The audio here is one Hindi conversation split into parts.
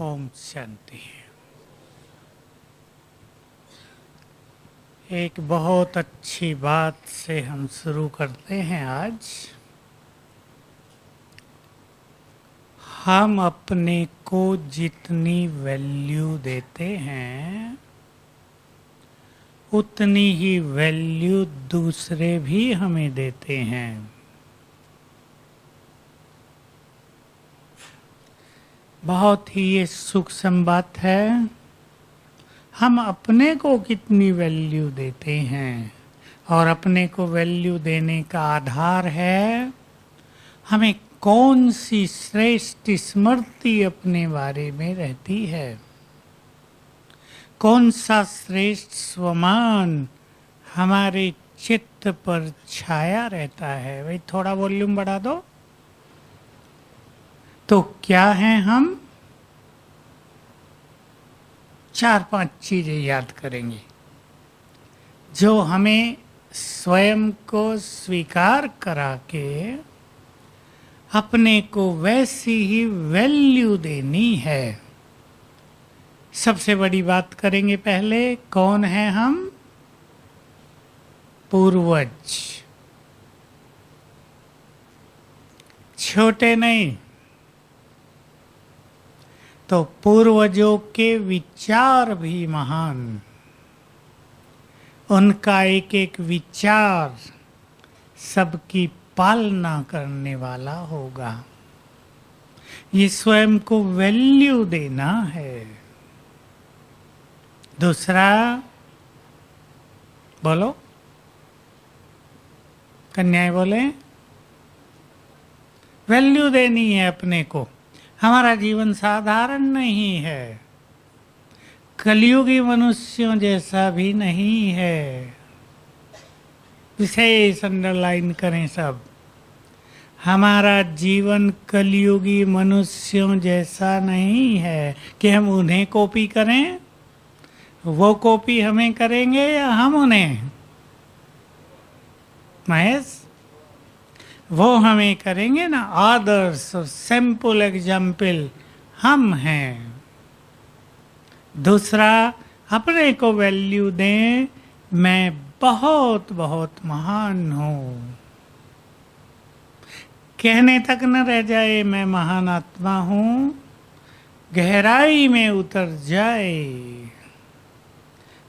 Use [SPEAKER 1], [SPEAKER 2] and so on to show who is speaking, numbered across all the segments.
[SPEAKER 1] ओम शांति। एक बहुत अच्छी बात से हम शुरू करते हैं आज। हम अपने को जितनी वैल्यू देते हैं उतनी ही वैल्यू दूसरे भी हमें देते हैं। बहुत ही ये सूक्ष्म बात है। हम अपने को कितनी वैल्यू देते हैं और अपने को वैल्यू देने का आधार है हमें कौन सी श्रेष्ठ स्मृति अपने बारे में रहती है, कौन सा श्रेष्ठ स्वमान हमारे चित्त पर छाया रहता है। भाई थोड़ा वॉल्यूम बढ़ा दो। तो क्या हैं हम? 4-5 चीजें याद करेंगे जो हमें स्वयं को स्वीकार करा के अपने को वैसी ही वैल्यू देनी है। सबसे बड़ी बात करेंगे पहले, कौन है हम? पूर्वज। छोटे नहीं। तो पूर्वजों के विचार भी महान। उनका एक एक विचार सबकी पालना करने वाला होगा। ये स्वयं को वैल्यू देना है। दूसरा बोलो, कन्याएं बोले। वैल्यू देनी है अपने को। हमारा जीवन साधारण नहीं है, कलयुगी मनुष्यों जैसा भी नहीं है। विशेष अंडरलाइन करें सब। हमारा जीवन कलयुगी मनुष्यों जैसा नहीं है कि हम उन्हें कॉपी करें, वो कॉपी हमें करेंगे या हम उन्हें। महेश, वो हमें करेंगे ना। आदर्श और सैंपल एग्जाम्पल हम हैं। दूसरा, अपने को वैल्यू दें। मैं बहुत बहुत महान हूँ। कहने तक न रह जाए मैं महान आत्मा हूँ, गहराई में उतर जाए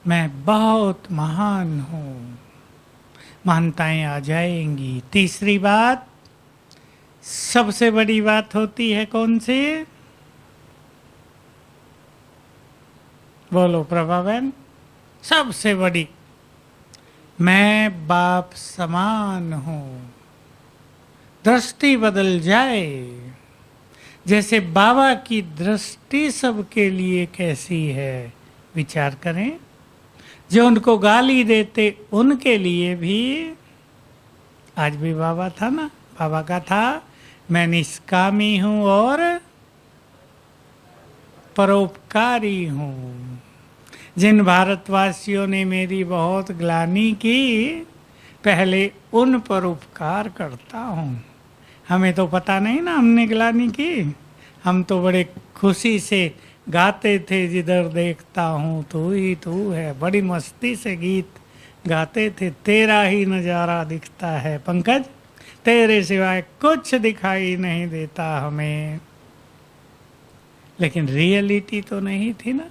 [SPEAKER 1] मैं बहुत महान हूँ, महानताएं आ जाएंगी। तीसरी बात, सबसे बड़ी बात होती है कौन सी? बोलो प्रभा बहन। सबसे बड़ी, मैं बाप समान हूँ। दृष्टि बदल जाए। जैसे बाबा की दृष्टि सबके लिए कैसी है, विचार करें। जो उनको गाली देते उनके लिए भी, आज भी बाबा था ना, बाबा का था, मैं निष्कामी हूँ और परोपकारी हूँ। जिन भारतवासियों ने मेरी बहुत ग्लानि की, पहले उन पर उपकार करता हूँ। हमें तो पता नहीं ना हमने ग्लानि की। हम तो बड़े खुशी से गाते थे, जिधर देखता हूँ तू ही तू है। बड़ी मस्ती से गीत गाते थे। तेरा ही नज़ारा दिखता है पंकज, तेरे सिवाय कुछ दिखाई नहीं देता हमें। लेकिन रियलिटी तो नहीं थी ना।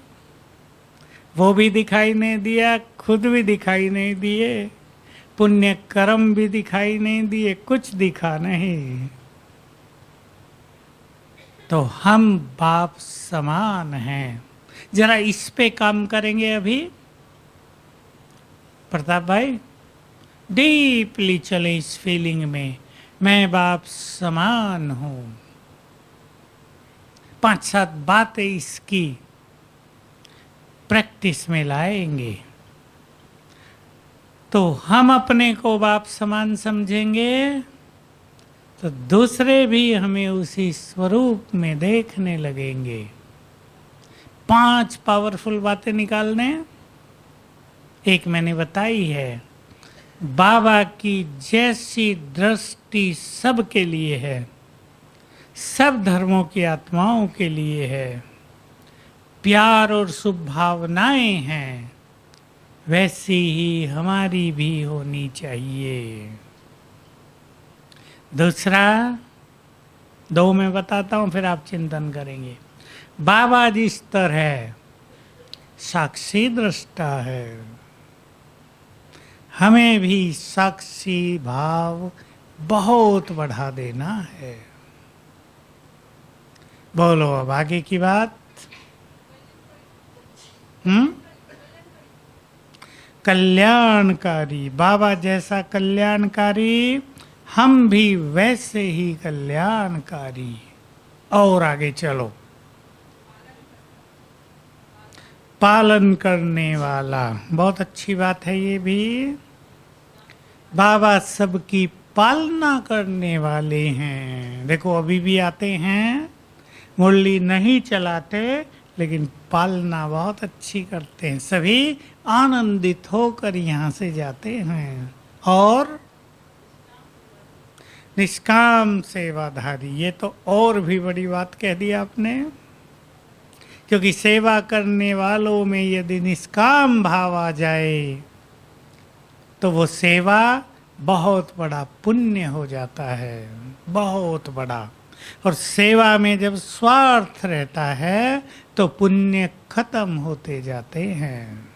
[SPEAKER 1] वो भी दिखाई नहीं दिया, खुद भी दिखाई नहीं दिए, पुण्य कर्म भी दिखाई नहीं दिए, कुछ दिखा नहीं। तो हम बाप समान हैं। जरा इस पे काम करेंगे अभी। प्रताप भाई, डीपली चले इस फीलिंग में, मैं बाप समान हूं। 5-7 बातें इसकी प्रैक्टिस में लाएंगे तो हम अपने को बाप समान समझेंगे, तो दूसरे भी हमें उसी स्वरूप में देखने लगेंगे। 5 पावरफुल बातें निकालने। एक मैंने बताई है, बाबा की जैसी दृष्टि सबके लिए है, सब धर्मों की आत्माओं के लिए है। प्यार और शुभ भावनाएं हैं, वैसी ही हमारी भी होनी चाहिए। दूसरा, दो मैं बताता हूं, फिर आप चिंतन करेंगे। बाबा जिस तरह साक्षी दृष्टा है, हमें भी साक्षी भाव बहुत बढ़ा देना है। बोलो अब आगे की बात। कल्याणकारी, बाबा जैसा कल्याणकारी, हम भी वैसे ही कल्याणकारी। और आगे चलो। पालन करने वाला, बहुत अच्छी बात है ये भी। बाबा सबकी पालना करने वाले हैं। देखो अभी भी आते हैं, मुरली नहीं चलाते, लेकिन पालना बहुत अच्छी करते हैं। सभी आनंदित होकर यहाँ से जाते हैं। और निष्काम सेवाधारी, ये तो और भी बड़ी बात कह दी आपने, क्योंकि सेवा करने वालों में यदि निष्काम भाव आ जाए तो वो सेवा बहुत बड़ा पुण्य हो जाता है, बहुत बड़ा। और सेवा में जब स्वार्थ रहता है तो पुण्य खत्म होते जाते हैं।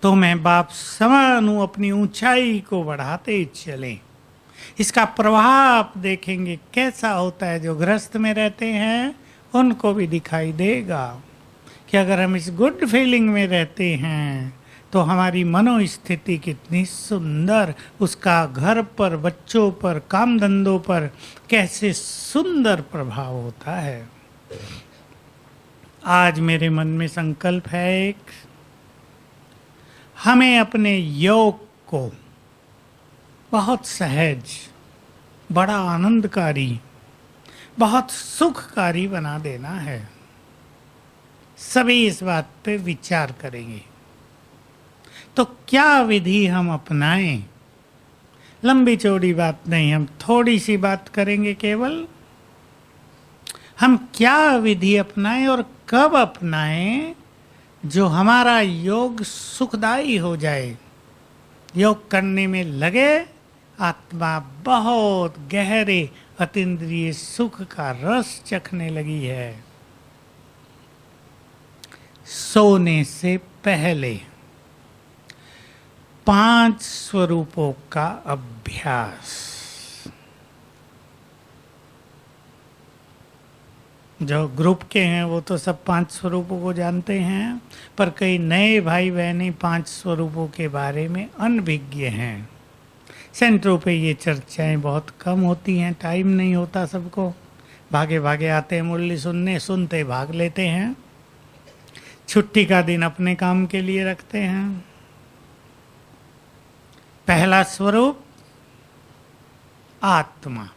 [SPEAKER 1] तो मैं बाप समान हूं, अपनी ऊंचाई को बढ़ाते चलें। इसका प्रभाव देखेंगे कैसा होता है। जो गृहस्थ में रहते हैं उनको भी दिखाई देगा कि अगर हम इस गुड फीलिंग में रहते हैं तो हमारी मनोस्थिति कितनी सुंदर, उसका घर पर, बच्चों पर, काम धंधों पर कैसे सुंदर प्रभाव होता है। आज मेरे मन में संकल्प है एक, हमें अपने योग को बहुत सहज, बड़ा आनंदकारी, बहुत सुखकारी बना देना है। सभी इस बात पे विचार करेंगे। तो क्या विधि हम अपनाएं? लंबी चौड़ी बात नहीं, हम थोड़ी सी बात करेंगे केवल। हम क्या विधि अपनाएं और कब अपनाएं जो हमारा योग सुखदायी हो जाए। योग करने में लगे, आत्मा बहुत गहरे अतीन्द्रिय सुख का रस चखने लगी है। सोने से पहले 5 स्वरूपों का अभ्यास। जो ग्रुप के हैं वो तो सब 5 स्वरूपों को जानते हैं, पर कई नए भाई बहनें 5 स्वरूपों के बारे में अनभिज्ञ हैं। सेंटरों पे ये चर्चाएं बहुत कम होती हैं, टाइम नहीं होता सबको, भागे भागे आते हैं मुरली सुनने, सुनते भाग लेते हैं, छुट्टी का दिन अपने काम के लिए रखते हैं। पहला स्वरूप आत्मा,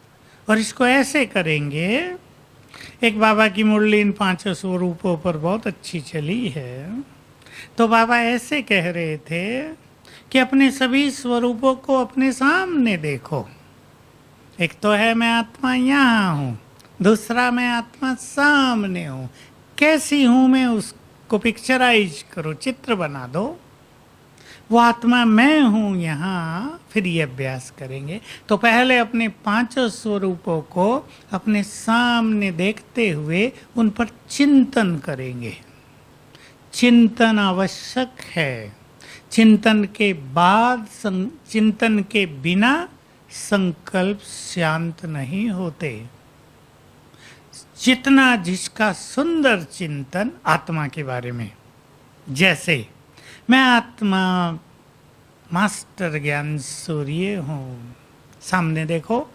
[SPEAKER 1] और इसको ऐसे करेंगे। एक बाबा की मुरली इन 5 स्वरूपों पर बहुत अच्छी चली है। तो बाबा ऐसे कह रहे थे कि अपने सभी स्वरूपों को अपने सामने देखो। एक तो है मैं आत्मा यहाँ हूँ, दूसरा मैं आत्मा सामने हूँ। कैसी हूँ मैं उसको पिक्चराइज करो, चित्र बना दो। वो आत्मा मैं हूँ यहाँ। फिर ये अभ्यास करेंगे। तो पहले अपने 5 स्वरूपों को अपने सामने देखते हुए उन पर चिंतन करेंगे। चिंतन आवश्यक है। चिंतन के बाद, चिंतन के बिना संकल्प शांत नहीं होते। जितना जिसका सुंदर चिंतन आत्मा के बारे में, जैसे मैं आत्मा मास्टर ज्ञान सूर्य हूँ, सामने देखो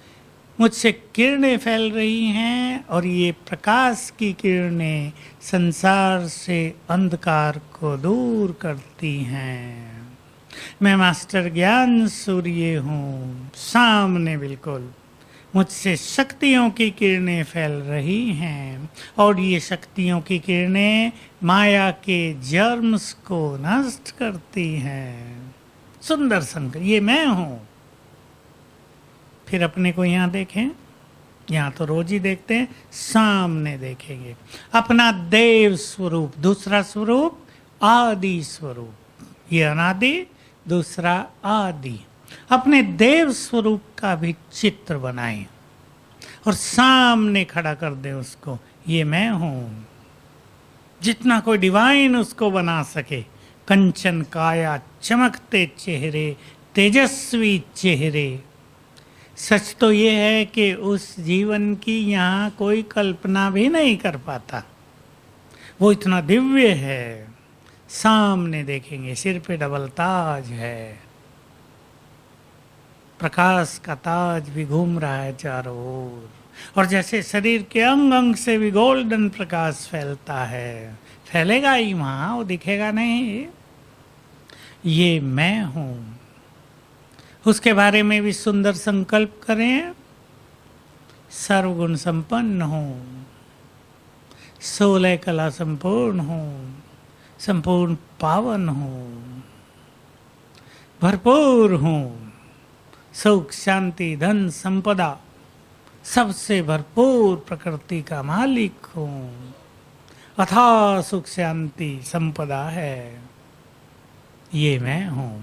[SPEAKER 1] मुझसे किरणें फैल रही हैं और ये प्रकाश की किरणें संसार से अंधकार को दूर करती हैं। मैं मास्टर ज्ञान सूर्य हूँ, सामने बिल्कुल मुझसे शक्तियों की किरणें फैल रही हैं और ये शक्तियों की किरणें माया के जर्म्स को नष्ट करती हैं। सुंदर संकल्प, ये मैं हूँ। फिर अपने को यहाँ देखें, यहाँ तो रोज ही देखते हैं, सामने देखेंगे अपना देव स्वरूप। दूसरा स्वरूप आदि स्वरूप, ये अनादि, दूसरा आदि। अपने देव स्वरूप का भी चित्र बनाएं और सामने खड़ा कर दे उसको, ये मैं हूं। जितना कोई डिवाइन उसको बना सके, कंचन काया, चमकते चेहरे, तेजस्वी चेहरे। सच तो ये है कि उस जीवन की यहाँ कोई कल्पना भी नहीं कर पाता, वो इतना दिव्य है। सामने देखेंगे, सिर पे डबल ताज है, प्रकाश का ताज भी घूम रहा है चारों ओर, और जैसे शरीर के अंग अंग से भी गोल्डन प्रकाश फैलता है। फैलेगा ही वहां, वो दिखेगा नहीं। ये मैं हूं। उसके बारे में भी सुंदर संकल्प करें। सर्वगुण संपन्न हूं, 16 कला संपूर्ण हूं, संपूर्ण पावन हूं, भरपूर हूं, सुख शांति धन संपदा सबसे भरपूर प्रकृति का मालिक हूं। अथाह सुख शांति संपदा है, ये मैं हूं।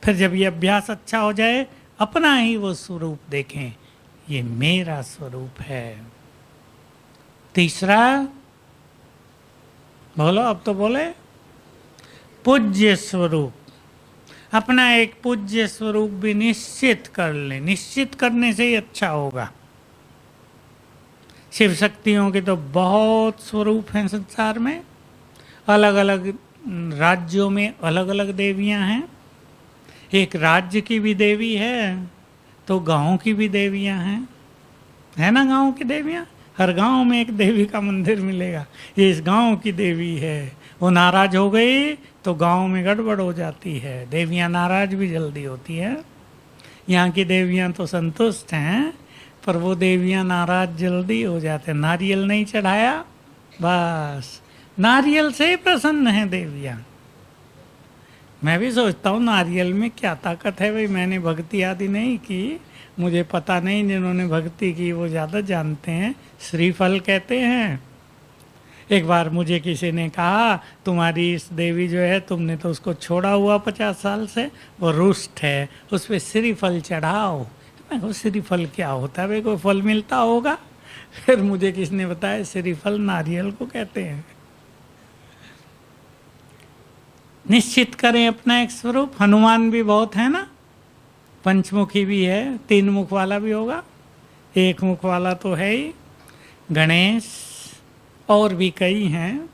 [SPEAKER 1] फिर जब ये अभ्यास अच्छा हो जाए, अपना ही वो स्वरूप देखें, ये मेरा स्वरूप है। तीसरा, बोलो अब तो बोले, पूज्य स्वरूप। अपना एक पूज्य स्वरूप भी निश्चित कर लें। निश्चित करने से ही अच्छा होगा। शिव शक्तियों के तो बहुत स्वरूप हैं संसार में, अलग अलग राज्यों में अलग अलग देवियां हैं। एक राज्य की भी देवी है तो गांव की भी देवियां हैं, है ना? गांव की देवियां, हर गांव में एक देवी का मंदिर मिलेगा, ये इस गांव की देवी है। वो नाराज हो गई तो गांव में गड़बड़ हो जाती है। देवियां नाराज भी जल्दी होती है। यहाँ की देवियां तो संतुष्ट हैं, पर वो देवियां नाराज जल्दी हो जाते हैं। नारियल नहीं चढ़ाया, बस नारियल से ही प्रसन्न है देवियां। मैं भी सोचता हूँ नारियल में क्या ताकत है। भाई मैंने भक्ति आदि नहीं की, मुझे पता नहीं, जिन्होंने भक्ति की वो ज़्यादा जानते हैं। श्रीफल कहते हैं। एक बार मुझे किसी ने कहा, तुम्हारी इस देवी जो है, तुमने तो उसको छोड़ा हुआ 50 साल से, वो रुष्ट है, उस पर श्रीफल चढ़ाओ। मैं कहूँ श्रीफल क्या होता है भाई, कोई फल मिलता होगा? फिर मुझे किसने बताया श्रीफल नारियल को कहते हैं। निश्चित करें अपना एक स्वरूप। हनुमान भी बहुत है ना, पंचमुखी भी है, 3 मुख वाला भी होगा, 1 मुख वाला तो है ही। गणेश और भी कई हैं,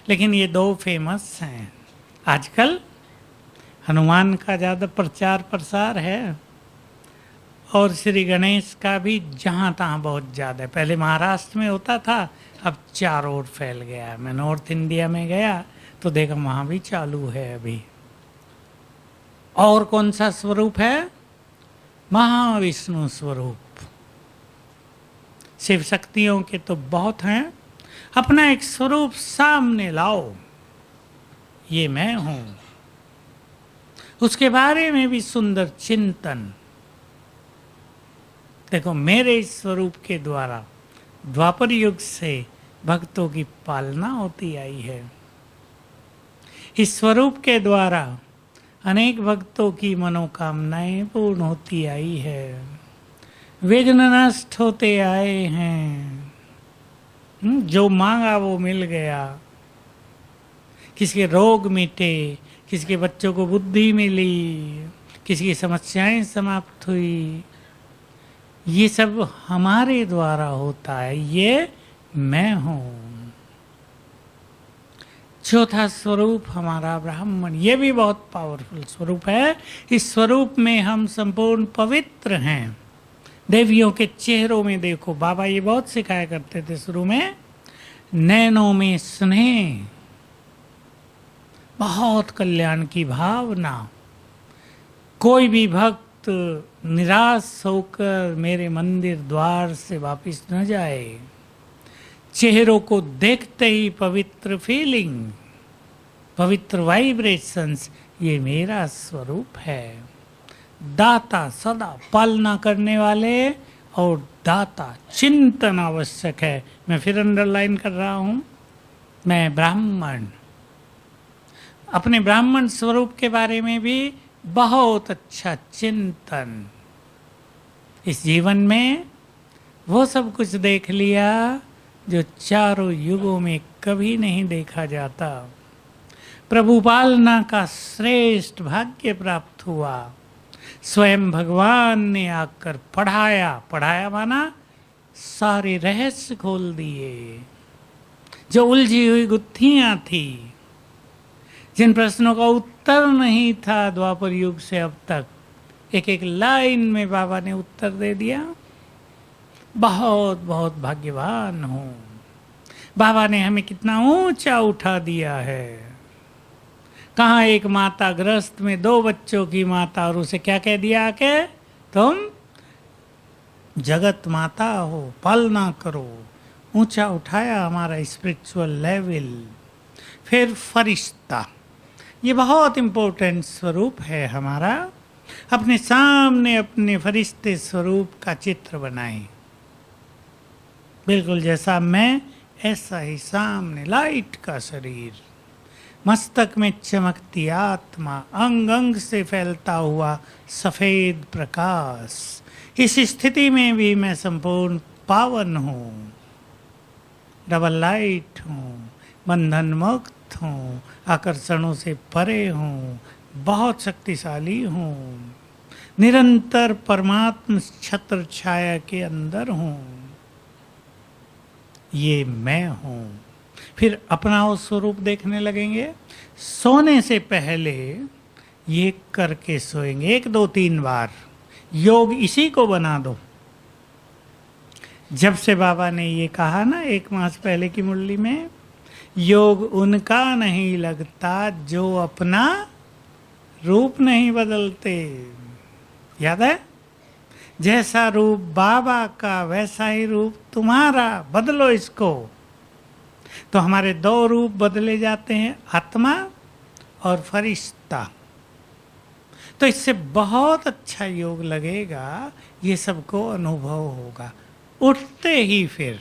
[SPEAKER 1] लेकिन ये 2 फेमस हैं। आजकल हनुमान का ज़्यादा प्रचार प्रसार है, और श्री गणेश का भी जहाँ तहाँ बहुत ज़्यादा है। पहले महाराष्ट्र में होता था, अब चारों ओर फैल गया। मैं नॉर्थ इंडिया में गया तो देखा वहाँ भी चालू है अभी। और कौन सा स्वरूप है? महाविष्णु स्वरूप। शिव शक्तियों के तो बहुत हैं। अपना एक स्वरूप सामने लाओ, ये मैं हूं। उसके बारे में भी सुंदर चिंतन। देखो, मेरे इस स्वरूप के द्वारा द्वापर युग से भक्तों की पालना होती आई है। इस स्वरूप के द्वारा अनेक भक्तों की मनोकामनाएं पूर्ण होती आई है, विघ्न नष्ट होते आए हैं। जो मांगा वो मिल गया। किसी के रोग मिटे, किसी के बच्चों को बुद्धि मिली, किसी की समस्याएं समाप्त हुई। ये सब हमारे द्वारा होता है, ये मैं हूं। चौथा स्वरूप हमारा ब्राह्मण, ये भी बहुत पावरफुल स्वरूप है। इस स्वरूप में हम संपूर्ण पवित्र हैं। देवियों के चेहरों में देखो, बाबा ये बहुत सिखाया करते थे शुरू में, नैनों में स्नेह, बहुत कल्याण की भावना। कोई भी भक्त निराश होकर मेरे मंदिर द्वार से वापस न जाए। चेहरों को देखते ही पवित्र फीलिंग, पवित्र वाइब्रेशंस, ये मेरा स्वरूप है। दाता, सदा पालना करने वाले, और दाता। चिंतन आवश्यक है। मैं फिर अंडरलाइन कर रहा हूं, मैं ब्राह्मण, अपने ब्राह्मण स्वरूप के बारे में भी बहुत अच्छा चिंतन। इस जीवन में वो सब कुछ देख लिया जो चारों युगों में कभी नहीं देखा जाता। प्रभु पालना का श्रेष्ठ भाग्य प्राप्त हुआ। स्वयं भगवान ने आकर पढ़ाया, पढ़ाया माना सारे रहस्य खोल दिए। जो उलझी हुई गुत्थियां थी, जिन प्रश्नों का उत्तर नहीं था द्वापर युग से अब तक, एक एक लाइन में बाबा ने उत्तर दे दिया। बहुत बहुत भाग्यवान हूं। बाबा ने हमें कितना ऊंचा उठा दिया है। कहाँ एक माता ग्रस्त में 2 बच्चों की माता, और उसे क्या कह दिया आके, तुम जगत माता हो, पालना करो। ऊंचा उठाया हमारा स्पिरिचुअल लेवल। फिर फरिश्ता, ये बहुत इंपॉर्टेंट स्वरूप है हमारा। अपने सामने अपने फरिश्ते स्वरूप का चित्र बनाएं। बिल्कुल जैसा मैं, ऐसा ही सामने लाइट का शरीर, मस्तक में चमकती आत्मा, अंग अंग से फैलता हुआ सफेद प्रकाश। इस स्थिति में भी मैं संपूर्ण पावन हूँ, डबल लाइट हूँ, बंधन मुक्त हूँ, आकर्षणों से परे हूँ, बहुत शक्तिशाली हूँ, निरंतर परमात्म छत्र छाया के अंदर हूँ। ये मैं हूँ। फिर अपना वो स्वरूप देखने लगेंगे। सोने से पहले ये करके सोएंगे 1 2 3 बार। योग इसी को बना दो। जब से बाबा ने ये कहा ना 1 मास पहले की मुरली में, योग उनका नहीं लगता जो अपना रूप नहीं बदलते। याद है? जैसा रूप बाबा का वैसा ही रूप तुम्हारा, बदलो इसको। तो हमारे 2 रूप बदले जाते हैं, आत्मा और फरिश्ता। तो इससे बहुत अच्छा योग लगेगा, ये सबको अनुभव होगा। उठते ही फिर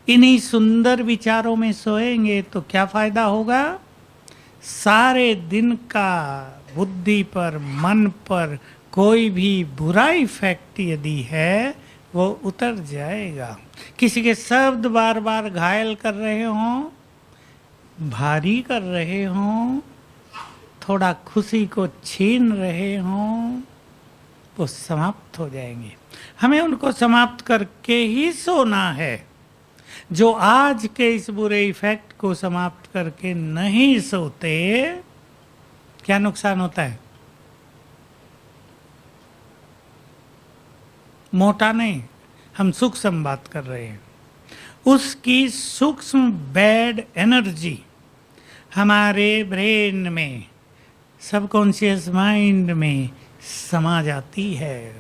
[SPEAKER 1] इन्हीं सुंदर विचारों में सोएंगे तो क्या फायदा होगा? सारे दिन का बुद्धि पर, मन पर कोई भी बुरा इफेक्ट यदि है वो उतर जाएगा। किसी के शब्द बार बार घायल कर रहे हों, भारी कर रहे हों, थोड़ा खुशी को छीन रहे हों, वो समाप्त हो जाएंगे। हमें उनको समाप्त करके ही सोना है। जो आज के इस बुरे इफेक्ट को समाप्त करके नहीं सोते, क्या नुकसान होता है? मोटा नहीं, हम सूक्ष्म बात कर रहे हैं। उसकी सूक्ष्म बैड एनर्जी हमारे ब्रेन में, सबकॉन्शियस माइंड में समा जाती है।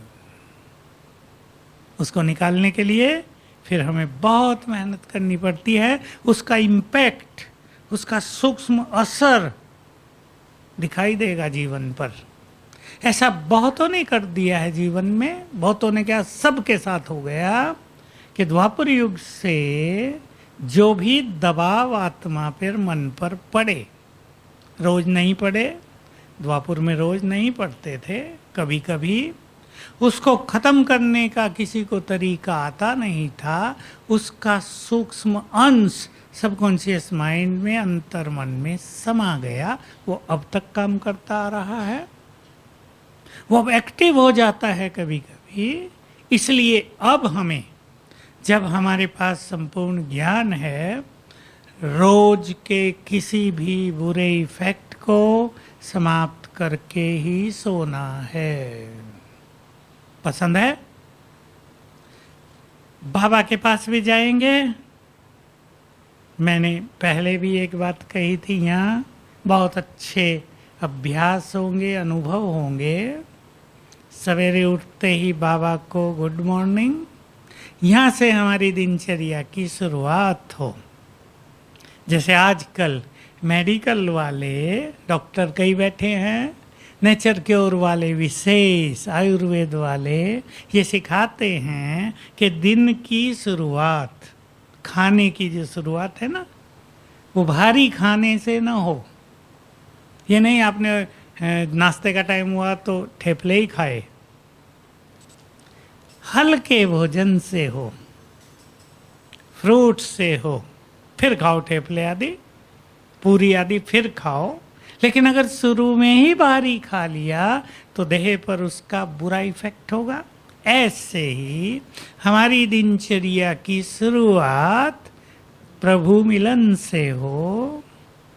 [SPEAKER 1] उसको निकालने के लिए फिर हमें बहुत मेहनत करनी पड़ती है। उसका इम्पैक्ट, उसका सूक्ष्म असर दिखाई देगा जीवन पर। ऐसा बहुतों ने कर दिया है जीवन में। बहुतों ने क्या, सबके साथ हो गया कि द्वापर युग से जो भी दबाव आत्मा पर, मन पर पड़े, रोज नहीं पड़े, द्वापर में रोज नहीं पढ़ते थे, कभी कभी उसको खत्म करने का किसी को तरीका आता नहीं था। उसका सूक्ष्म अंश सबकॉन्शियस माइंड में, अंतर मन में समा गया। वो अब तक काम करता आ रहा है। वो अब एक्टिव हो जाता है कभी कभी। इसलिए अब हमें, जब हमारे पास संपूर्ण ज्ञान है, रोज के किसी भी बुरे इफेक्ट को समाप्त करके ही सोना है। पसंद है? बाबा के पास भी जाएंगे। मैंने पहले भी एक बात कही थी, यहाँ बहुत अच्छे अभ्यास होंगे, अनुभव होंगे। सवेरे उठते ही बाबा को गुड मॉर्निंग, यहाँ से हमारी दिनचर्या की शुरुआत हो। जैसे आजकल मेडिकल वाले डॉक्टर कई बैठे हैं, नेचर क्योर वाले विशेष आयुर्वेद वाले ये सिखाते हैं कि दिन की शुरुआत, खाने की जो शुरुआत है ना, वो भारी खाने से ना हो। ये नहीं आपने नाश्ते का टाइम हुआ तो ठेपले ही खाए, हल्के भोजन से हो, फ्रूट से हो, फिर खाओ ठेपले आदि, पूरी आदि फिर खाओ। लेकिन अगर शुरू में ही भारी खा लिया तो देह पर उसका बुरा इफेक्ट होगा। ऐसे ही हमारी दिनचर्या की शुरुआत प्रभु मिलन से हो।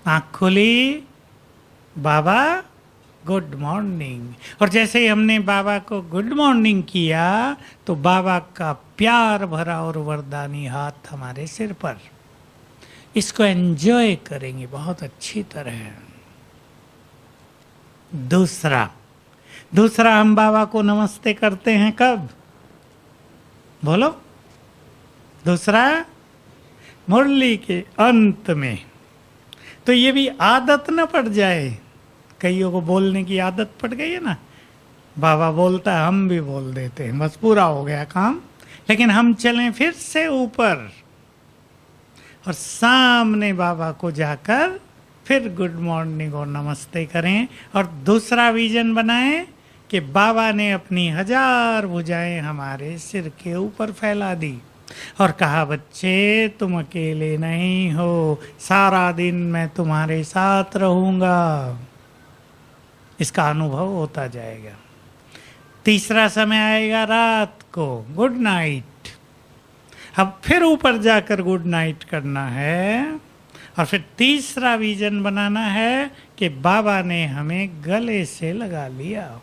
[SPEAKER 1] आँख खुली, बाबा गुड मॉर्निंग, और जैसे ही हमने बाबा को गुड मॉर्निंग किया तो बाबा का प्यार भरा और वरदानी हाथ हमारे सिर पर। इसको एंजॉय करेंगे बहुत अच्छी तरह। दूसरा हम बाबा को नमस्ते करते हैं कब? बोलो। दूसरा मुरली के अंत में। तो ये भी आदत न पड़ जाए, कईयों को बोलने की आदत पड़ गई है ना, बाबा बोलता है हम भी बोल देते हैं, बस पूरा हो गया काम। लेकिन हम चलें फिर से ऊपर और सामने बाबा को जाकर फिर गुड मॉर्निंग और नमस्ते करें। और दूसरा विजन बनाएं कि बाबा ने अपनी 1000 भुजाएं हमारे सिर के ऊपर फैला दी और कहा, बच्चे तुम अकेले नहीं हो, सारा दिन मैं तुम्हारे साथ रहूंगा। इसका अनुभव होता जाएगा। तीसरा समय आएगा रात को, गुड नाइट। अब फिर ऊपर जाकर गुड नाइट करना है और फिर तीसरा विजन बनाना है कि बाबा ने हमें गले से लगा लिया।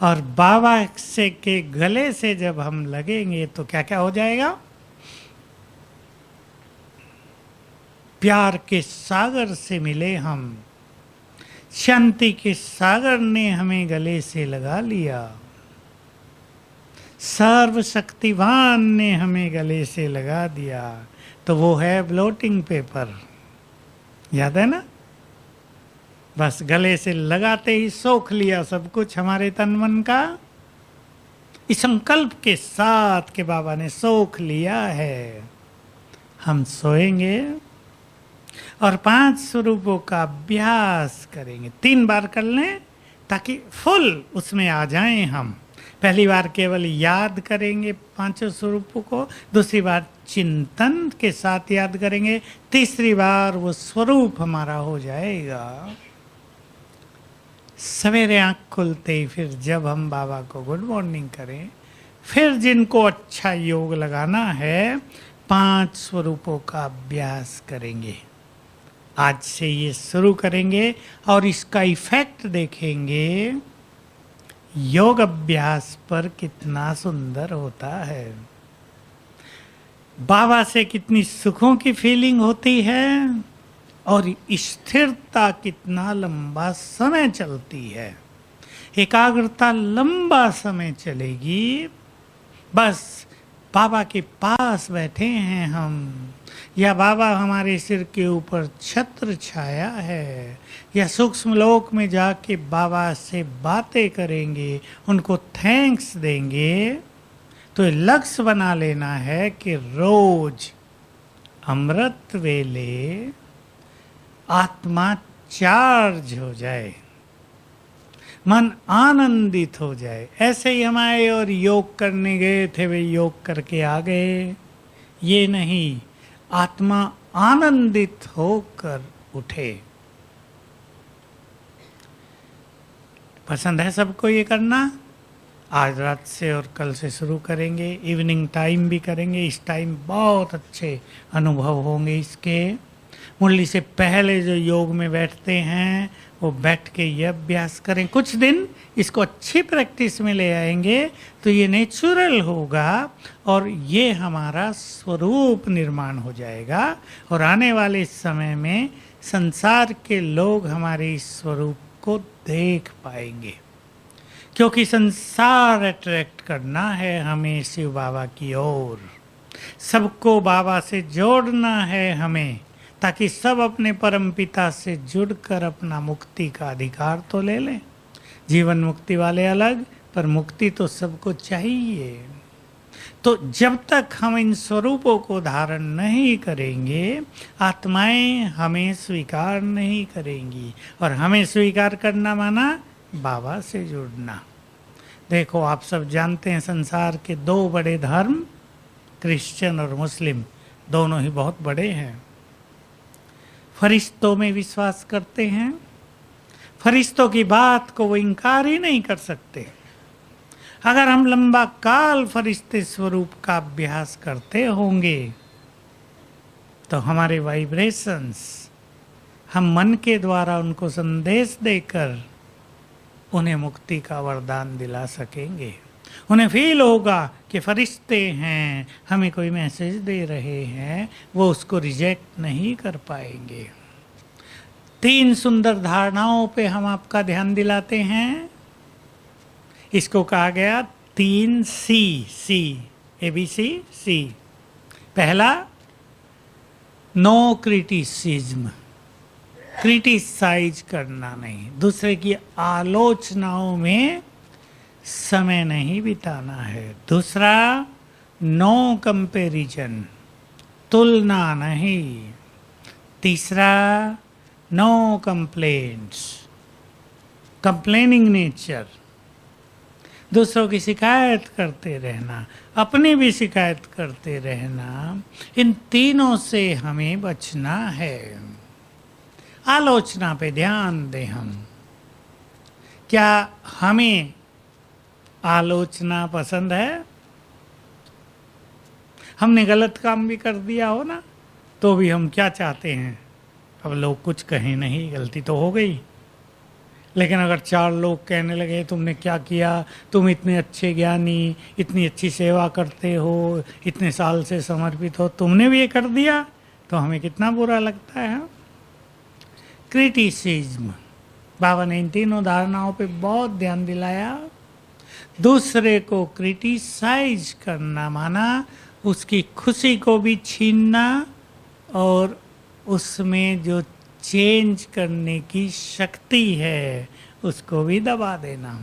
[SPEAKER 1] और बाबा से के गले से जब हम लगेंगे तो क्या क्या हो जाएगा? प्यार के सागर से मिले हम, शांति के सागर ने हमें गले से लगा लिया, सर्वशक्तिवान ने हमें गले से लगा दिया। तो वो है ब्लोटिंग पेपर, याद है ना? बस गले से लगाते ही सोख लिया सब कुछ हमारे तन मन का, इस संकल्प के साथ कि बाबा ने सोख लिया है। हम सोएंगे और 5 स्वरूपों का अभ्यास करेंगे। 3 बार कर लें ताकि फुल उसमें आ जाएं हम। पहली बार केवल याद करेंगे 5 स्वरूपों को, दूसरी बार चिंतन के साथ याद करेंगे, तीसरी बार वो स्वरूप हमारा हो जाएगा। सवेरे आँख खुलते ही फिर जब हम बाबा को गुड मॉर्निंग करें, फिर जिनको अच्छा योग लगाना है 5 स्वरूपों का अभ्यास करेंगे। आज से ये शुरू करेंगे और इसका इफेक्ट देखेंगे योग अभ्यास पर कितना सुंदर होता है। बाबा से कितनी सुखों की फीलिंग होती है और स्थिरता कितना लंबा समय चलती है। एकाग्रता लंबा समय चलेगी। बस बाबा के पास बैठे हैं हम, या बाबा हमारे सिर के ऊपर छत्र छाया है, या सूक्ष्म लोक में जाके बाबा से बातें करेंगे, उनको थैंक्स देंगे। तो लक्ष्य बना लेना है कि रोज अमृत वेले आत्मा चार्ज हो जाए, मन आनंदित हो जाए। ऐसे ही हम आए और योग करने गए थे, वे योग करके आ गए, ये नहीं, आत्मा आनंदित होकर उठे। पसंद है सबको ये करना? आज रात से और कल से शुरू करेंगे, इवनिंग टाइम भी करेंगे। इस टाइम बहुत अच्छे अनुभव होंगे इसके। मुरली से पहले जो योग में बैठते हैं वो बैठ के ये अभ्यास करें। कुछ दिन इसको अच्छी प्रैक्टिस में ले आएंगे तो ये नेचुरल होगा और ये हमारा स्वरूप निर्माण हो जाएगा। और आने वाले समय में संसार के लोग हमारे इस स्वरूप को देख पाएंगे, क्योंकि संसार अट्रैक्ट करना है हमें शिव बाबा की ओर। सबको बाबा से जोड़ना है हमें, ताकि सब अपने परम पिता से जुड़कर अपना मुक्ति का अधिकार तो ले लें। जीवन मुक्ति वाले अलग, पर मुक्ति तो सबको चाहिए। तो जब तक हम इन स्वरूपों को धारण नहीं करेंगे, आत्माएं हमें स्वीकार नहीं करेंगी। और हमें स्वीकार करना माना बाबा से जुड़ना। देखो, आप सब जानते हैं संसार के दो बड़े धर्म, क्रिश्चियन और मुस्लिम, दोनों ही बहुत बड़े हैं। फरिश्तों में विश्वास करते हैं, फरिश्तों की बात को वो इनकार ही नहीं कर सकते। अगर हम लंबा काल फरिश्ते स्वरूप का अभ्यास करते होंगे तो हमारे वाइब्रेशंस, हम मन के द्वारा उनको संदेश देकर उन्हें मुक्ति का वरदान दिला सकेंगे। उन्हें फील होगा कि फरिश्ते हैं, हमें कोई मैसेज दे रहे हैं, वो उसको रिजेक्ट नहीं कर पाएंगे। 3 सुंदर धारणाओं पे हम आपका ध्यान दिलाते हैं। इसको कहा गया 3 सी, ABC सी। पहला, नो क्रिटिसिज्म, क्रिटिसाइज करना नहीं, दूसरे की आलोचनाओं में समय नहीं बिताना है। दूसरा, नो कंपैरिजन, तुलना नहीं। तीसरा, नो कंप्लेंट्स, कंप्लेनिंग नेचर, दूसरों की शिकायत करते रहना, अपनी भी शिकायत करते रहना। इन तीनों से हमें बचना है। आलोचना पे ध्यान दें हम। क्या हमें आलोचना पसंद है? हमने गलत काम भी कर दिया हो ना, तो भी हम क्या चाहते हैं? अब लोग कुछ कहें नहीं, गलती तो हो गई। लेकिन अगर 4 लोग कहने लगे तुमने क्या किया, तुम इतने अच्छे ज्ञानी, इतनी अच्छी सेवा करते हो, इतने साल से समर्पित हो, तुमने भी ये कर दिया, तो हमें कितना बुरा लगता है। क्रिटिसिज्म, बाबा ने इन तीनों धारणाओं पे बहुत ध्यान दिलाया। दूसरे को क्रिटिसाइज करना माना उसकी खुशी को भी छीनना और उसमें जो चेंज करने की शक्ति है उसको भी दबा देना।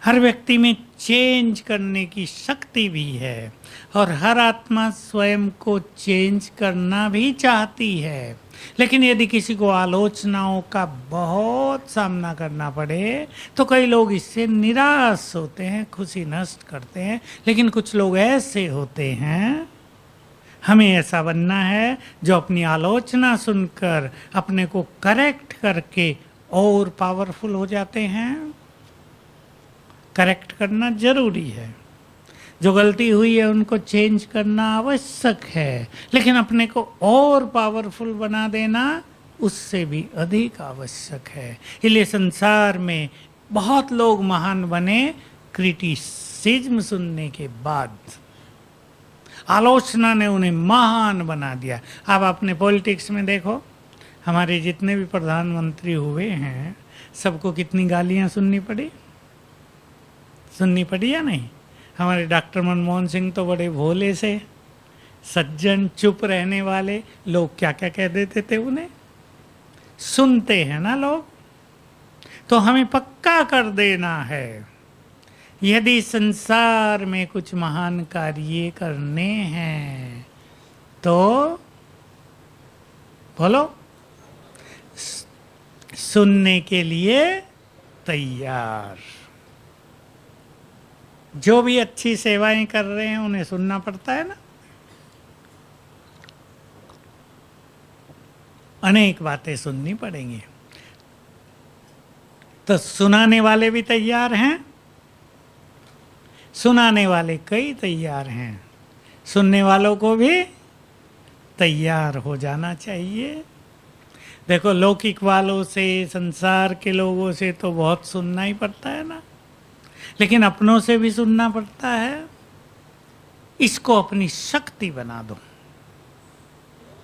[SPEAKER 1] हर व्यक्ति में चेंज करने की शक्ति भी है और हर आत्मा स्वयं को चेंज करना भी चाहती है। लेकिन यदि किसी को आलोचनाओं का बहुत सामना करना पड़े तो कई लोग इससे निराश होते हैं, खुशी नष्ट करते हैं। लेकिन कुछ लोग ऐसे होते हैं, हमें ऐसा बनना है जो अपनी आलोचना सुनकर अपने को करेक्ट करके और पावरफुल हो जाते हैं। करेक्ट करना जरूरी है, जो गलती हुई है उनको चेंज करना आवश्यक है, लेकिन अपने को और पावरफुल बना देना उससे भी अधिक आवश्यक है। इसलिए संसार में बहुत लोग महान बने क्रिटिसिज्म सुनने के बाद। आलोचना ने उन्हें महान बना दिया। अब अपने पॉलिटिक्स में देखो, हमारे जितने भी प्रधानमंत्री हुए हैं सबको कितनी गालियां सुननी पड़ी या नहीं? हमारे डॉक्टर मनमोहन सिंह तो बड़े भोले से सज्जन, चुप रहने वाले, लोग क्या क्या कह देते थे उन्हें, सुनते हैं ना लोग। तो हमें पक्का कर देना है, यदि संसार में कुछ महान कार्य करने हैं तो बोलो, सुनने के लिए तैयार। जो भी अच्छी सेवाएं कर रहे हैं उन्हें सुनना पड़ता है ना। अनेक बातें सुननी पड़ेंगी, तो सुनाने वाले भी तैयार हैं, सुनाने वाले कई तैयार हैं, सुनने वालों को भी तैयार हो जाना चाहिए। देखो, लौकिक वालों से, संसार के लोगों से तो बहुत सुनना ही पड़ता है ना, लेकिन अपनों से भी सुनना पड़ता है। इसको अपनी शक्ति बना दो।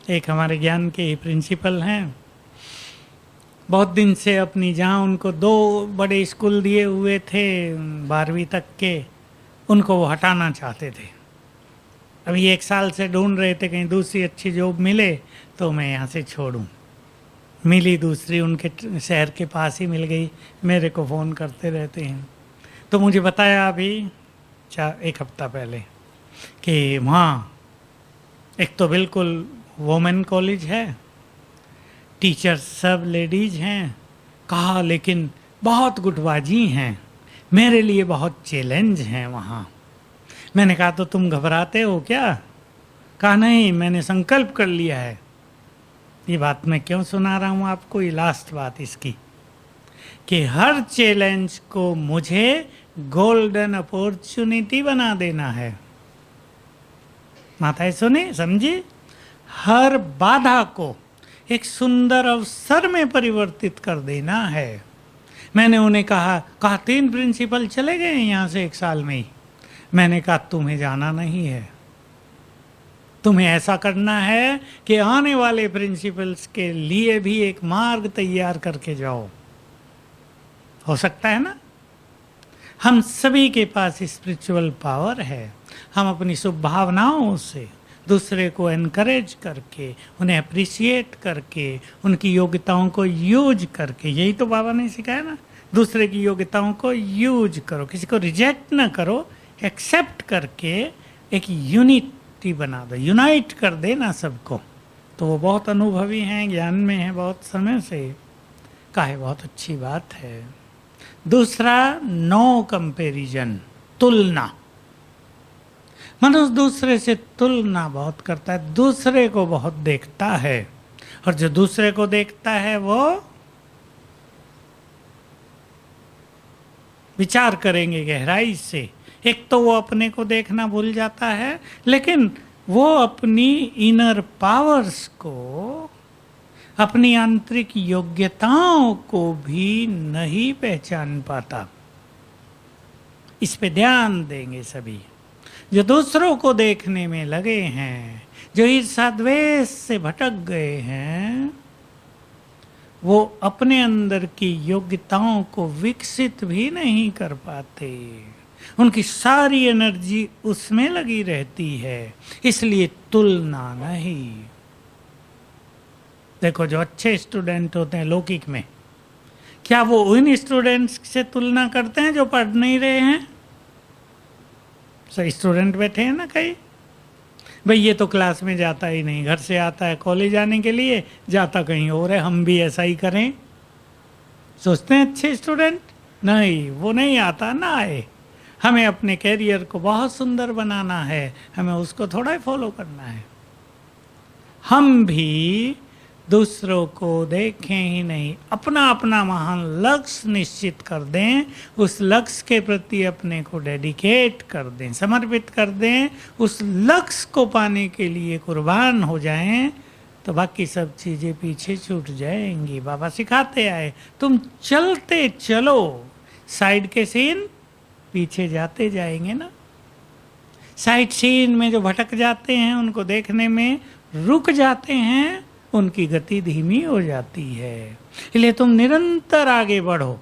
[SPEAKER 1] एक हमारे ज्ञान के प्रिंसिपल हैं, बहुत दिन से अपनी, जहाँ उनको 2 बड़े स्कूल दिए हुए थे 12वीं तक के, उनको वो हटाना चाहते थे। अभी 1 साल से ढूंढ रहे थे कहीं दूसरी अच्छी जॉब मिले तो मैं यहाँ से छोड़ूं। मिली दूसरी, उनके शहर के पास ही मिल गई, मेरे को फ़ोन करते रहते हैं। तो मुझे बताया अभी 1 हफ्ता पहले कि वहाँ एक तो बिल्कुल वोमेन कॉलेज है, टीचर सब लेडीज हैं, कहा लेकिन बहुत गुटबाजी हैं, मेरे लिए बहुत चैलेंज हैं वहाँ। मैंने कहा तो तुम घबराते हो क्या? कहा नहीं, मैंने संकल्प कर लिया है। ये बात मैं क्यों सुना रहा हूँ आपको, ये लास्ट बात इसकी, कि हर चैलेंज को मुझे गोल्डन अपॉर्चुनिटी बना देना है। माताएं सुने, समझी, हर बाधा को एक सुंदर अवसर में परिवर्तित कर देना है। मैंने उन्हें कहा 3 प्रिंसिपल चले गए यहाँ से 1 साल में ही। मैंने कहा तुम्हें जाना नहीं है, तुम्हें ऐसा करना है कि आने वाले प्रिंसिपल्स के लिए भी एक मार्ग तैयार करके जाओ। हो सकता है ना? हम सभी के पास स्पिरिचुअल पावर है। हम अपनी शुभ भावनाओं से दूसरे को एनकरेज करके, उन्हें अप्रिशिएट करके, उनकी योग्यताओं को यूज करके, यही तो बाबा ने सिखाया ना, दूसरे की योग्यताओं को यूज करो, किसी को रिजेक्ट ना करो, एक्सेप्ट करके एक यूनिटी बना दो, यूनाइट कर देना सबको। तो वो बहुत अनुभवी हैं, ज्ञान में हैं बहुत समय से, काहे बहुत अच्छी बात है। दूसरा, नो कंपैरिजन, तुलना। मनुष्य दूसरे से तुलना बहुत करता है, दूसरे को बहुत देखता है, और जो दूसरे को देखता है वो विचार करेंगे गहराई से। एक तो वो अपने को देखना भूल जाता है, लेकिन वो अपनी इनर पावर्स को, अपनी आंतरिक योग्यताओं को भी नहीं पहचान पाता। इस पे ध्यान देंगे सभी। जो दूसरों को देखने में लगे हैं, जो ईर्ष्या द्वेष से भटक गए हैं, वो अपने अंदर की योग्यताओं को विकसित भी नहीं कर पाते। उनकी सारी एनर्जी उसमें लगी रहती है, इसलिए तुलना नहीं। देखो, जो अच्छे स्टूडेंट होते हैं लौकिक में, क्या वो उन स्टूडेंट्स से तुलना करते हैं जो पढ़ नहीं रहे हैं? सही स्टूडेंट बैठे हैं ना कई, भाई ये तो क्लास में जाता ही नहीं, घर से आता है कॉलेज आने के लिए, जाता कहीं और है, हम भी ऐसा ही करें। सोचते हैं अच्छे स्टूडेंट, नहीं, वो नहीं आता ना आए, हमें अपने कैरियर को बहुत सुंदर बनाना है, हमें उसको थोड़ा ही फॉलो करना है। हम भी दूसरों को देखें ही नहीं, अपना अपना महान लक्ष्य निश्चित कर दें, उस लक्ष्य के प्रति अपने को डेडिकेट कर दें, समर्पित कर दें, उस लक्ष्य को पाने के लिए कुर्बान हो जाएं, तो बाकी सब चीज़ें पीछे छूट जाएंगी। बाबा सिखाते आए, तुम चलते चलो, साइड के सीन पीछे जाते जाएंगे ना। साइड सीन में जो भटक जाते हैं, उनको देखने में रुक जाते हैं, उनकी गति धीमी हो जाती है। इसलिए तुम निरंतर आगे बढ़ो,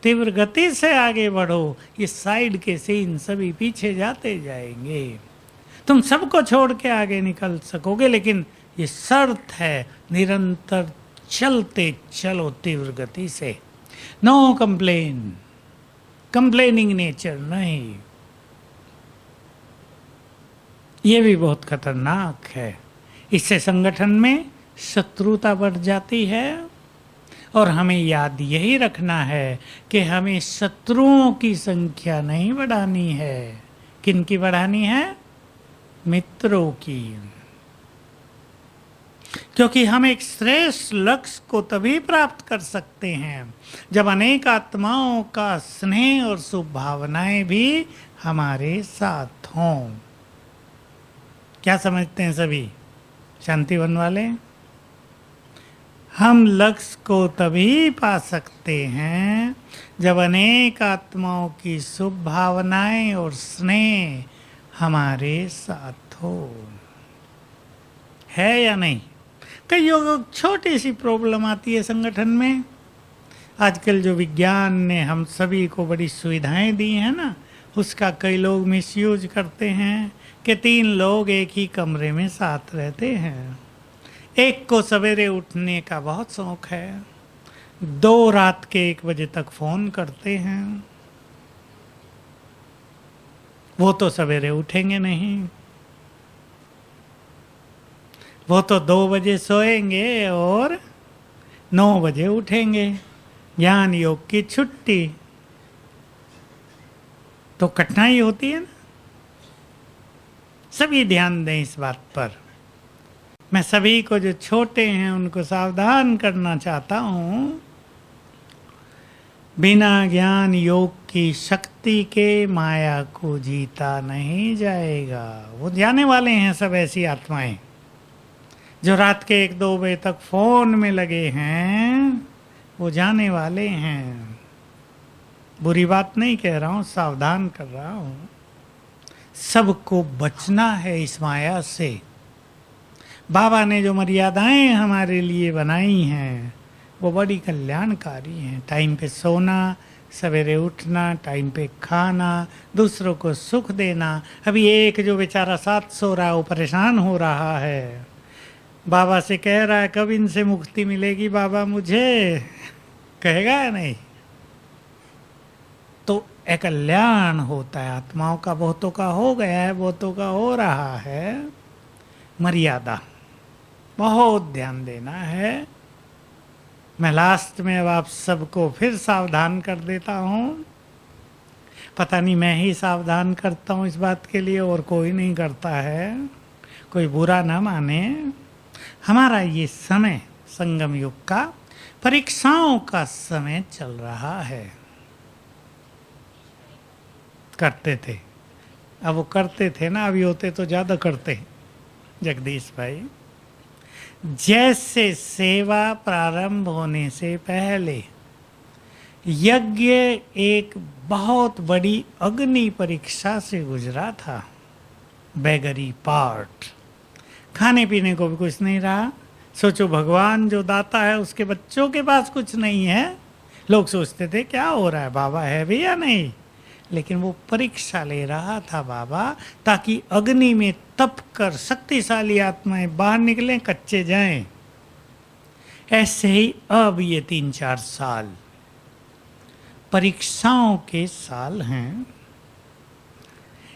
[SPEAKER 1] तीव्र गति से आगे बढ़ो, ये साइड के सीन सभी पीछे जाते जाएंगे। तुम सबको छोड़ के आगे निकल सकोगे, लेकिन ये शर्त है, निरंतर चलते चलो तीव्र गति से। नो कंप्लेन, कंप्लेनिंग नेचर नहीं, ये भी बहुत खतरनाक है। इससे संगठन में शत्रुता बढ़ जाती है, और हमें याद यही रखना है कि हमें शत्रुओं की संख्या नहीं बढ़ानी है। किन की बढ़ानी है? मित्रों की। क्योंकि हम एक श्रेष्ठ लक्ष्य को तभी प्राप्त कर सकते हैं जब अनेक आत्माओं का स्नेह और शुभ भावनाएं भी हमारे साथ हों। क्या समझते हैं सभी शांतिवन वाले? हम लक्ष्य को तभी पा सकते हैं जब अनेक आत्माओं की शुभ भावनाएं और स्नेह हमारे साथ हो। है या नहीं? कई छोटी सी प्रॉब्लम आती है संगठन में। आजकल जो विज्ञान ने हम सभी को बड़ी सुविधाएं दी हैं ना, उसका कई लोग मिसयूज करते हैं कि 3 लोग एक ही कमरे में साथ रहते हैं। एक को सवेरे उठने का बहुत शौक है, 2 रात के 1 बजे तक फोन करते हैं। वो तो सवेरे उठेंगे नहीं, वो तो 2 बजे सोएंगे और 9 बजे उठेंगे। ज्ञान योग की छुट्टी, तो कठिनाई होती है ना। सभी ध्यान दें इस बात पर। मैं सभी को जो छोटे हैं उनको सावधान करना चाहता हूं, बिना ज्ञान योग की शक्ति के माया को जीता नहीं जाएगा। वो जाने वाले हैं सब ऐसी आत्माएं जो रात के 1-2 बजे तक फोन में लगे हैं, वो जाने वाले हैं। बुरी बात नहीं कह रहा हूं, सावधान कर रहा हूं। सबको बचना है इस माया से। बाबा ने जो मर्यादाएं हमारे लिए बनाई हैं वो बड़ी कल्याणकारी हैं। टाइम पे सोना, सवेरे उठना, टाइम पे खाना, दूसरों को सुख देना। अभी एक जो बेचारा साथ सो रहा है वो परेशान हो रहा है, बाबा से कह रहा है कब इनसे मुक्ति मिलेगी बाबा मुझे, कहेगा या नहीं? तो एक कल्याण होता है आत्माओं का। बहुतों का हो गया है, बहुतों का हो रहा है। मर्यादा बहुत ध्यान देना है। मैं लास्ट में अब आप सबको फिर सावधान कर देता हूँ। पता नहीं मैं ही सावधान करता हूँ इस बात के लिए और कोई नहीं करता है, कोई बुरा ना माने। हमारा ये समय संगम युग का परीक्षाओं का समय चल रहा है। करते थे, अब वो करते थे ना, अभी होते तो ज़्यादा करते। जगदीश भाई, जैसे सेवा प्रारंभ होने से पहले यज्ञ एक बहुत बड़ी अग्नि परीक्षा से गुजरा था, बेगरी पार्ट। खाने पीने को भी कुछ नहीं रहा। सोचो भगवान जो दाता है उसके बच्चों के पास कुछ नहीं है। लोग सोचते थे क्या हो रहा है, बाबा है भी या नहीं, लेकिन वो परीक्षा ले रहा था बाबा, ताकि अग्नि में तप कर शक्तिशाली आत्माएं बाहर निकलें, कच्चे जाएं। ऐसे ही अब ये 3-4 साल परीक्षाओं के साल हैं।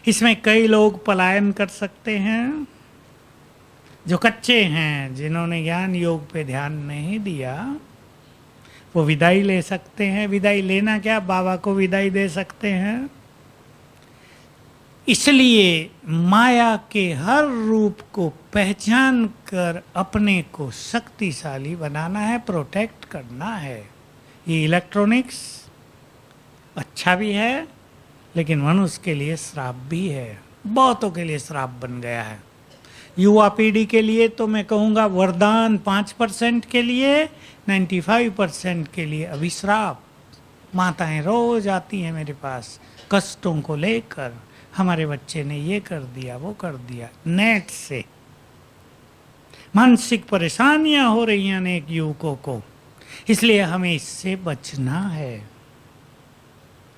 [SPEAKER 1] इसमें कई लोग पलायन कर सकते हैं, जो कच्चे हैं, जिन्होंने ज्ञान योग पे ध्यान नहीं दिया, वो विदाई ले सकते हैं। विदाई लेना क्या, बाबा को विदाई दे सकते हैं। इसलिए माया के हर रूप को पहचान कर अपने को शक्तिशाली बनाना है, प्रोटेक्ट करना है। ये इलेक्ट्रॉनिक्स अच्छा भी है, लेकिन मनुष्य के लिए श्राप भी है। बहुतों के लिए श्राप बन गया है। युवा पीढ़ी के लिए तो मैं कहूँगा वरदान, 5% के लिए, 95% के लिए अभिश्राप। माताएं रोज आती हैं मेरे पास कष्टों को लेकर, हमारे बच्चे ने ये कर दिया, वो कर दिया। नेट से मानसिक परेशानियां हो रही हैं अनेक युवकों को, इसलिए हमें इससे बचना है।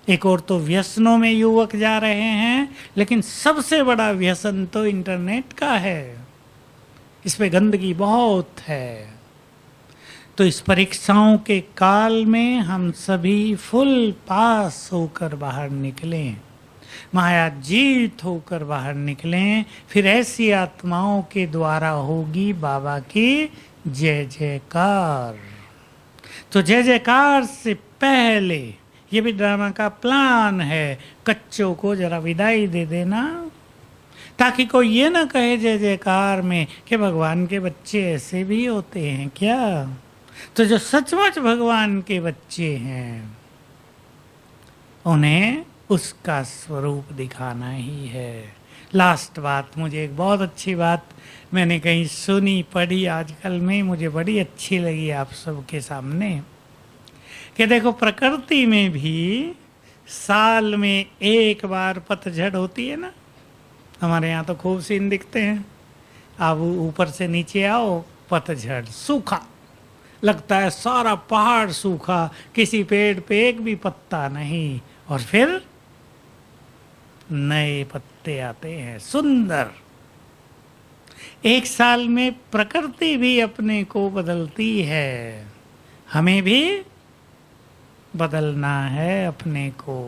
[SPEAKER 1] एक और तो व्यसनों में युवक जा रहे हैं, लेकिन सबसे बड़ा व्यसन तो इंटरनेट का है। इस पे गंदगी बहुत है। तो इस परीक्षाओं के काल में हम सभी फुल पास होकर बाहर निकलें, माया जीत होकर बाहर निकलें। फिर ऐसी आत्माओं के द्वारा होगी बाबा की जय जयकार। तो जय जयकार से पहले ये भी ड्रामा का प्लान है, कच्चों को जरा विदाई दे देना, ताकि कोई ये ना कहे जय जयकार में कि भगवान के बच्चे ऐसे भी होते हैं क्या। तो जो सचमुच भगवान के बच्चे हैं उन्हें उसका स्वरूप दिखाना ही है। लास्ट बात, मुझे एक बहुत अच्छी बात मैंने कहीं सुनी पढ़ी आजकल में, मुझे बड़ी अच्छी लगी आप सबके सामने, कि देखो प्रकृति में भी साल में एक बार पतझड़ होती है ना। हमारे यहाँ तो खूब सीन दिखते हैं। आप ऊपर से नीचे आओ, पतझड़, सूखा लगता है, सारा पहाड़ सूखा, किसी पेड़ पे एक भी पत्ता नहीं। और फिर नए पत्ते आते हैं, सुंदर। एक साल में प्रकृति भी अपने को बदलती है, हमें भी बदलना है अपने को।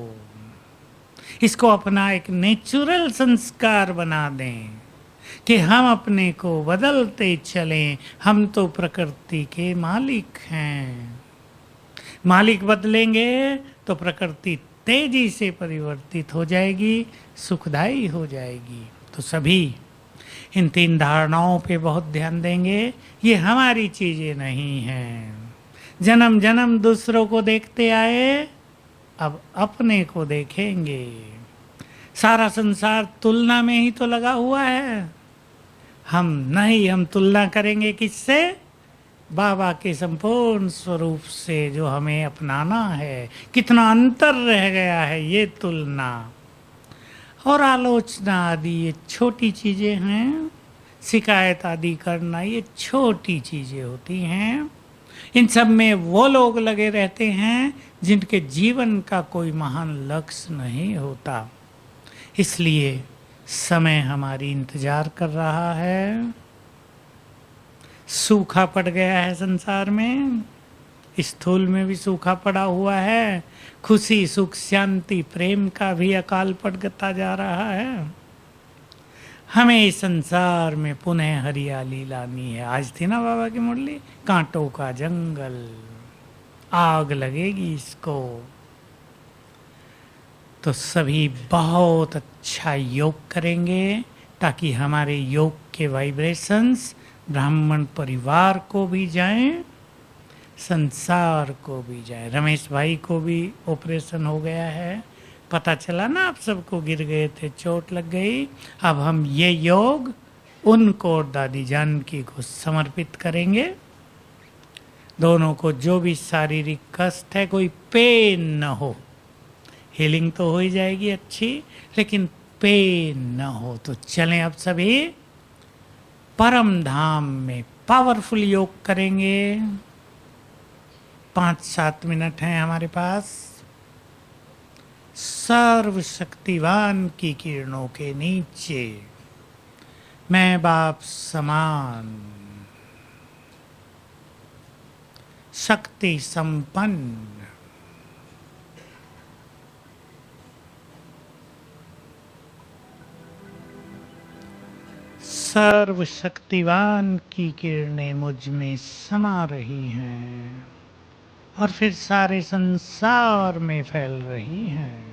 [SPEAKER 1] इसको अपना एक नेचुरल संस्कार बना दें कि हम अपने को बदलते चलें। हम तो प्रकृति के मालिक हैं। मालिक बदलेंगे तो प्रकृति तेजी से परिवर्तित हो जाएगी, सुखदायी हो जाएगी। तो सभी इन 3 धारणाओं पे बहुत ध्यान देंगे। ये हमारी चीजें नहीं हैं। जन्म जन्म दूसरों को देखते आए, अब अपने को देखेंगे। सारा संसार तुलना में ही तो लगा हुआ है। हम तुलना करेंगे किससे? बाबा के संपूर्ण स्वरूप से, जो हमें अपनाना है। कितना अंतर रह गया है ये तुलना और आलोचना आदि, ये छोटी चीजें हैं। शिकायत आदि करना, ये छोटी चीजें होती हैं। इन सब में वो लोग लगे रहते हैं जिनके जीवन का कोई महान लक्ष्य नहीं होता। इसलिए समय हमारी इंतजार कर रहा है। सूखा पड़ गया है संसार में, स्थूल में भी सूखा पड़ा हुआ है। खुशी, सुख, शांति, प्रेम का भी अकाल पड़ता जा रहा है। हमें इस संसार में पुनः हरियाली लानी है। आज थी ना बाबा की मुरली, कांटों का जंगल, आग लगेगी इसको। तो सभी बहुत अच्छा योग करेंगे ताकि हमारे योग के वाइब्रेशंस ब्राह्मण परिवार को भी जाएं, संसार को भी जाए। रमेश भाई को भी ऑपरेशन हो गया है, पता चला ना, आप सबको गिर गए थे, चोट लग गई। अब हम ये योग उनको और दादी जानकी को समर्पित करेंगे। दोनों को जो भी शारीरिक कष्ट है, कोई पेन न हो। हीलिंग तो हो ही जाएगी अच्छी, लेकिन पेन न हो। तो चलें अब सभी परम धाम में पावरफुल योग करेंगे। 5-7 मिनट हैं हमारे पास। सर्वशक्तिवान की किरणों के नीचे मैं बाप समान, शक्ति संपन्न, सर्वशक्तिवान की किरणें मुझ में समा रही हैं और फिर सारे संसार में फैल रही हैं।